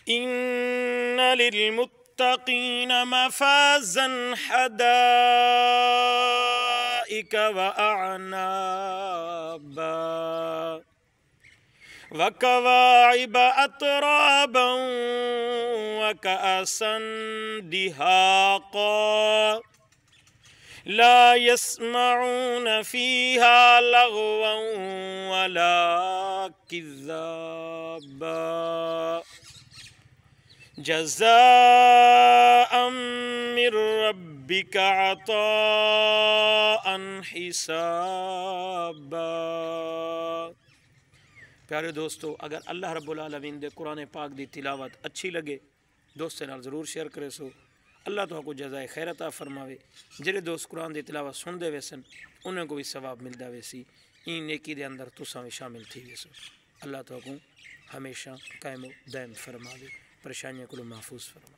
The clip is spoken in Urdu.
إن للمتقين مفازا حدائق وأعنابا وكواعب أترابا وكأسا دهاقا لا يسمعون فيها لغوا ولا كذابا جزاء من ربك عطاء حسابا۔ پیارے دوستو، اگر اللہ رب العالمین دے قرآن پاک دی تلاوت اچھی لگے دوستوں نال ضرور شیئر کرے سو۔ اللہ تو کو جزائے خیر عطا فرماوے۔ جڑے دوست قرآن دی تلاوت سن دے ویسن انہیں کو بھی ثواب ملدا ویسی، این نیکی دے اندر تساں بھی شامل تھی ویسو۔ اللہ تو کو ہمیشہ قائم و دائم فرماوے، پریشانیاں کو محفوظ فرماوے۔